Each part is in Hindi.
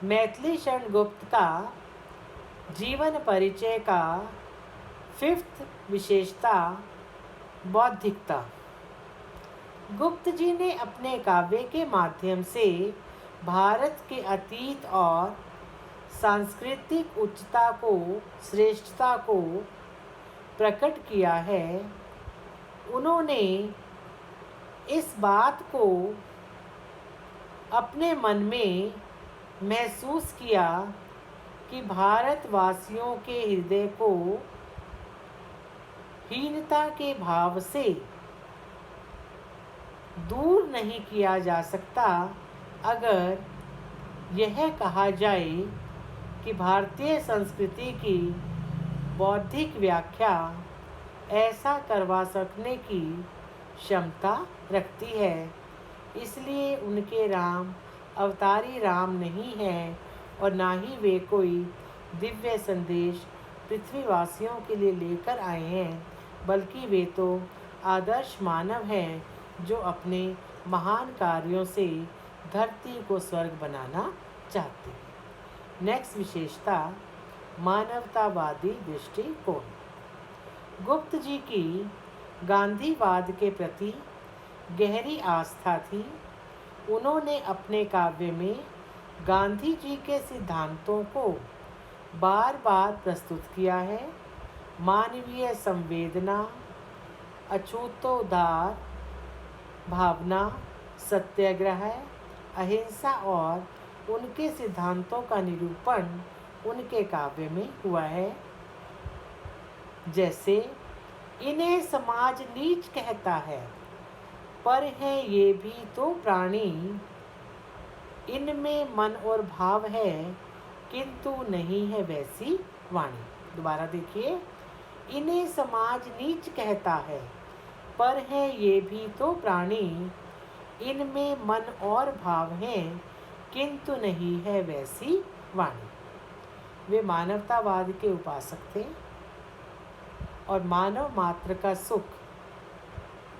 मैथिली शरण गुप्त का जीवन परिचय का 5th विशेषता बौद्धिकता। गुप्त जी ने अपने काव्य के माध्यम से भारत के अतीत और सांस्कृतिक उच्चता को, श्रेष्ठता को प्रकट किया है। उन्होंने इस बात को अपने मन में महसूस किया कि भारतवासियों के हृदय को हीनता के भाव से दूर नहीं किया जा सकता अगर यह कहा जाए कि भारतीय संस्कृति की बौद्धिक व्याख्या ऐसा करवा सकने की क्षमता रखती है। इसलिए उनके राम अवतारी राम नहीं है और ना ही वे कोई दिव्य संदेश पृथ्वीवासियों के लिए लेकर आए हैं, बल्कि वे तो आदर्श मानव हैं जो अपने महान कार्यों से धरती को स्वर्ग बनाना चाहते हैं। नेक्स्ट विशेषता मानवतावादी दृष्टिकोण। गुप्त जी की गांधीवाद के प्रति गहरी आस्था थी। उन्होंने अपने काव्य में गांधी जी के सिद्धांतों को बार बार प्रस्तुत किया है। मानवीय संवेदना, अछूतोद्धार भावना, सत्याग्रह, अहिंसा और उनके सिद्धांतों का निरूपण उनके काव्य में हुआ है। जैसे इन्हें समाज नीच कहता है, पर है ये भी तो प्राणी, इनमें मन और भाव है किंतु नहीं है वैसी वाणी। दोबारा देखिए, इन्हें समाज नीच कहता है, पर है ये भी तो प्राणी, इनमें मन और भाव हैं किंतु नहीं है वैसी वाणी। वे मानवतावाद के उपासक थे और मानव मात्र का सुख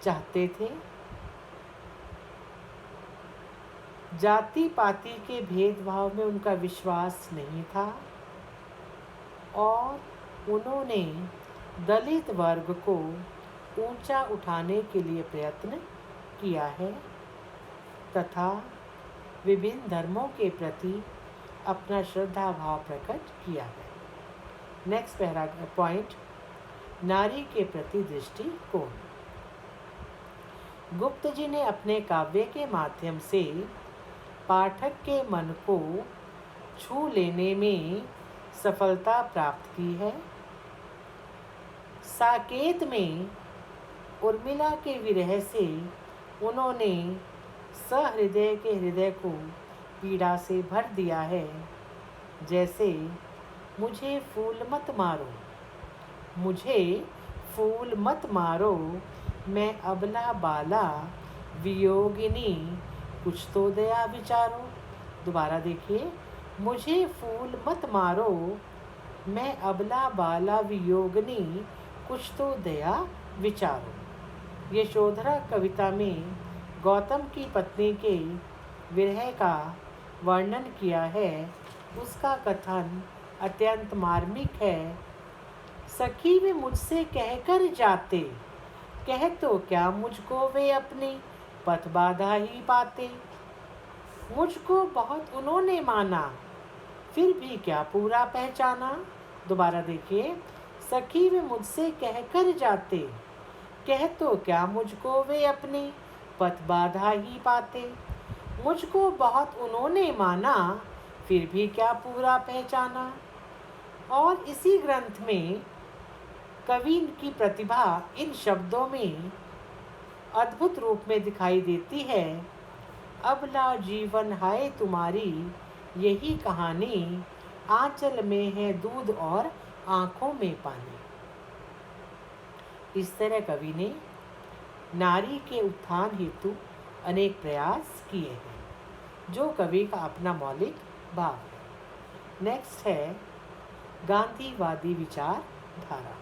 चाहते थे। जाति पाति के भेदभाव में उनका विश्वास नहीं था और उन्होंने दलित वर्ग को ऊंचा उठाने के लिए प्रयत्न किया है तथा विभिन्न धर्मों के प्रति अपना श्रद्धा भाव प्रकट किया है। नेक्स्ट पॉइंट, नारी के प्रति दृष्टिकोण। गुप्त जी ने अपने काव्य के माध्यम से पाठक के मन को छू लेने में सफलता प्राप्त की है। साकेत में उर्मिला के विरह से उन्होंने सहृदय के हृदय को पीड़ा से भर दिया है। जैसे मुझे फूल मत मारो, मुझे फूल मत मारो, मैं अबला बाला वियोगिनी, कुछ तो दया विचारो। दोबारा देखिए, मुझे फूल मत मारो, मैं अबला बाला वियोगिनी, कुछ तो दया विचारो। यशोधरा कविता में गौतम की पत्नी के विरह का वर्णन किया है। उसका कथन अत्यंत मार्मिक है। सखी वे मुझसे कहकर जाते, कह तो क्या मुझको वे अपनी पथ बाधा ही पाते। मुझको बहुत उन्होंने माना, फिर भी क्या पूरा पहचाना। दोबारा देखिए, सखी वे मुझसे कहकर जाते, कह तो क्या मुझको वे अपनी पथ बाधा ही पाते। मुझको बहुत उन्होंने माना, फिर भी क्या पूरा पहचाना। और इसी ग्रंथ में कवि की प्रतिभा इन शब्दों में अद्भुत रूप में दिखाई देती है। अबला जीवन हाय तुम्हारी, यही कहानी, आंचल में है दूध और आंखों में पानी। इस तरह कवि ने नारी के उत्थान हेतु अनेक प्रयास किए हैं, जो कवि का अपना मौलिक भाव है। नेक्स्ट है गांधीवादी विचारधारा।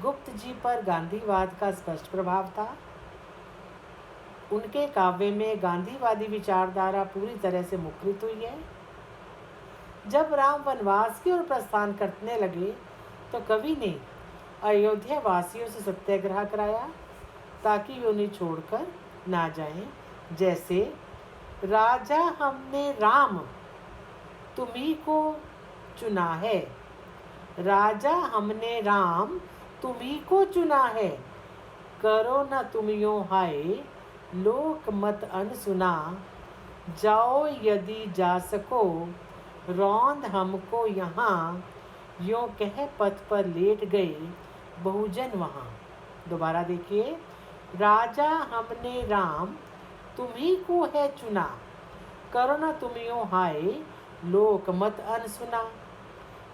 गुप्त जी पर गांधीवाद का स्पष्ट प्रभाव था। उनके काव्य में गांधीवादी विचारधारा पूरी तरह से मुखरित हुई है। जब राम वनवास की ओर प्रस्थान करने लगे तो कवि ने अयोध्या वासियों से सत्याग्रह कराया ताकि वे उन्हें छोड़कर ना जाएं। जैसे राजा हमने राम तुम्ही को चुना है, राजा हमने राम तुम्ही को चुना है, करो न तुम यो हाय लोक मत अनसुना, जाओ यदि जा सको रौंद हमको यहाँ, यों कह पथ पर लेट गए बहुजन वहाँ। दोबारा देखिए, राजा हमने राम तुम्ही को है चुना, करो न तुम यो हाय लोक मत अनसुना,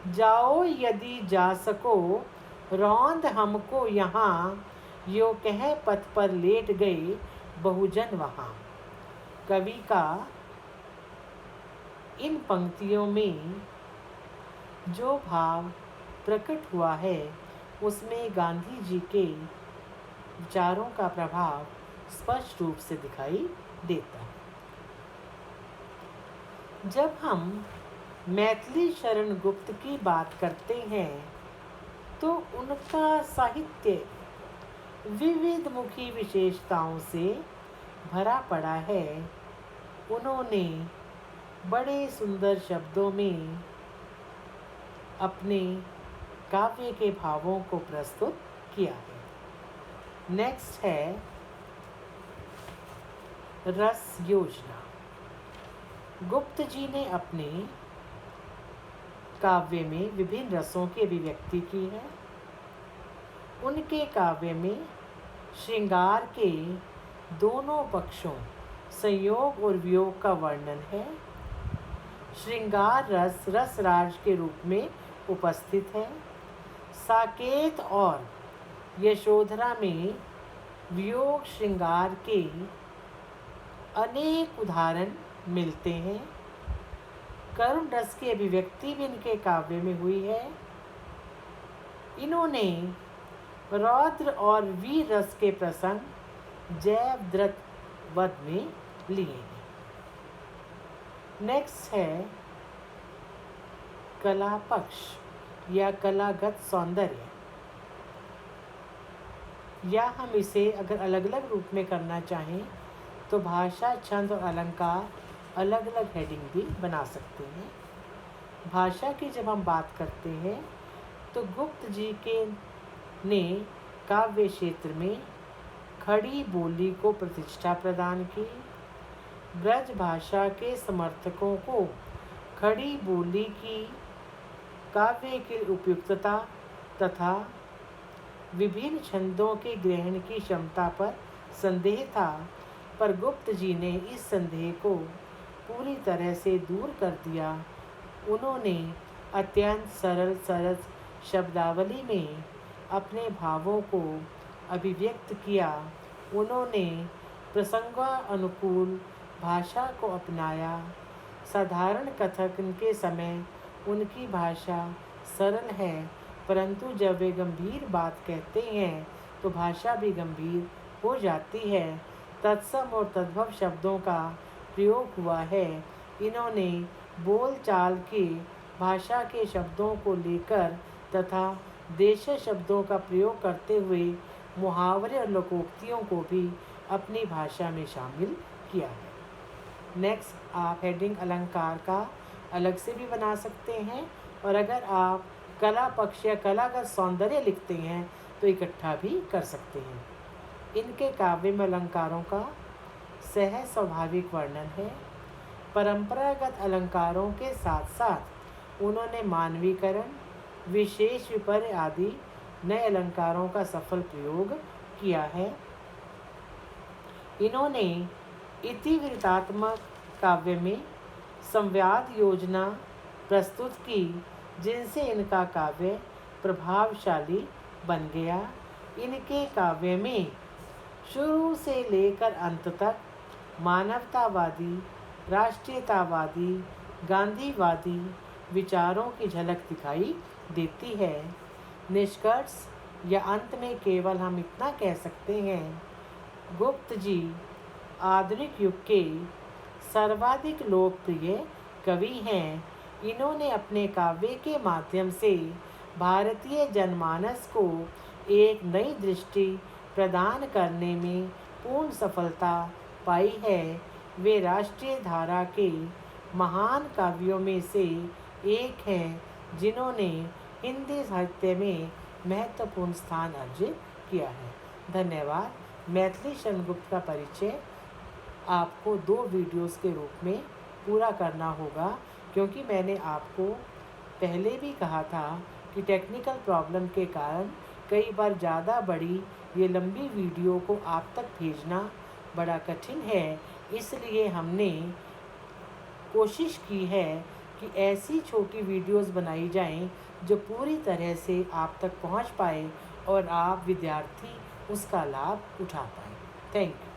जाओ यदि जा सको रौंद हमको यहाँ, यो कह पथ पर लेट गए बहुजन वहाँ। कवि का इन पंक्तियों में जो भाव प्रकट हुआ है उसमें गांधी जी के विचारों का प्रभाव स्पष्ट रूप से दिखाई देता है। जब हम मैथिली शरण गुप्त की बात करते हैं तो उनका साहित्य विविध मुखी विशेषताओं से भरा पड़ा है। उन्होंने बड़े सुंदर शब्दों में अपने काव्य के भावों को प्रस्तुत किया है। नेक्स्ट है रस योजना। गुप्त जी ने अपने काव्य में विभिन्न रसों की अभिव्यक्ति की है। उनके काव्य में श्रृंगार के दोनों पक्षों संयोग और वियोग का वर्णन है। श्रृंगार रस रसराज के रूप में उपस्थित है। साकेत और यशोधरा में वियोग श्रृंगार के अनेक उदाहरण मिलते हैं। करुण रस की अभिव्यक्ति भी इनके काव्य में हुई है। इन्होंने रौद्र और वीर रस के प्रसंग जयद्रथ वध में लिए हैं। नेक्स्ट है कला पक्ष या कलागत सौंदर्य, या हम इसे अगर अलग अलग रूप में करना चाहें तो भाषा, छंद और अलंकार अलग अलग हेडिंग भी बना सकते हैं। भाषा की जब हम बात करते हैं तो गुप्त जी के ने काव्य क्षेत्र में खड़ी बोली को प्रतिष्ठा प्रदान की। ब्रज भाषा के समर्थकों को खड़ी बोली की काव्य की उपयुक्तता तथा विभिन्न छंदों के ग्रहण की क्षमता पर संदेह था, पर गुप्त जी ने इस संदेह को पूरी तरह से दूर कर दिया। उन्होंने अत्यंत सरल शब्दावली में अपने भावों को अभिव्यक्त किया। उन्होंने प्रसंगानुकूल भाषा को अपनाया। साधारण कथन के समय उनकी भाषा सरल है, परंतु जब वे गंभीर बात कहते हैं तो भाषा भी गंभीर हो जाती है। तत्सम और तद्भव शब्दों का प्रयोग हुआ है। इन्होंने बोलचाल की भाषा के शब्दों को लेकर तथा देश शब्दों का प्रयोग करते हुए मुहावरे और लोकोक्तियों को भी अपनी भाषा में शामिल किया है। नेक्स्ट, आप हेडिंग अलंकार का अलग से भी बना सकते हैं, और अगर आप कला पक्ष या कलागत सौंदर्य लिखते हैं तो इकट्ठा भी कर सकते हैं। इनके काव्य में अलंकारों का सहज स्वाभाविक वर्णन है। परंपरागत अलंकारों के साथ साथ उन्होंने मानवीकरण, विशेष विपर्य आदि नए अलंकारों का सफल प्रयोग किया है। इन्होंने इतिवृत्तात्मक काव्य में संवाद योजना प्रस्तुत की, जिनसे इनका काव्य प्रभावशाली बन गया। इनके काव्य में शुरू से लेकर अंत तक मानवतावादी, राष्ट्रीयतावादी, गांधीवादी विचारों की झलक दिखाई देती है। निष्कर्ष या अंत में केवल हम इतना कह सकते हैं, गुप्त जी आधुनिक युग के सर्वाधिक लोकप्रिय कवि हैं। इन्होंने अपने काव्य के माध्यम से भारतीय जनमानस को एक नई दृष्टि प्रदान करने में पूर्ण सफलता पाई है। वे राष्ट्रीय धारा के महान काव्यों में से एक हैं, जिन्होंने हिंदी साहित्य में महत्वपूर्ण स्थान अर्जित किया है। धन्यवाद। मैथिली शरण गुप्त का परिचय आपको 2 वीडियोस के रूप में पूरा करना होगा, क्योंकि मैंने आपको पहले भी कहा था कि टेक्निकल प्रॉब्लम के कारण कई बार ज़्यादा बड़ी ये लंबी वीडियो को आप तक भेजना बड़ा कठिन है। इसलिए हमने कोशिश की है कि ऐसी छोटी वीडियोस बनाई जाएं जो पूरी तरह से आप तक पहुंच पाए और आप विद्यार्थी उसका लाभ उठा पाएँ। Thank you.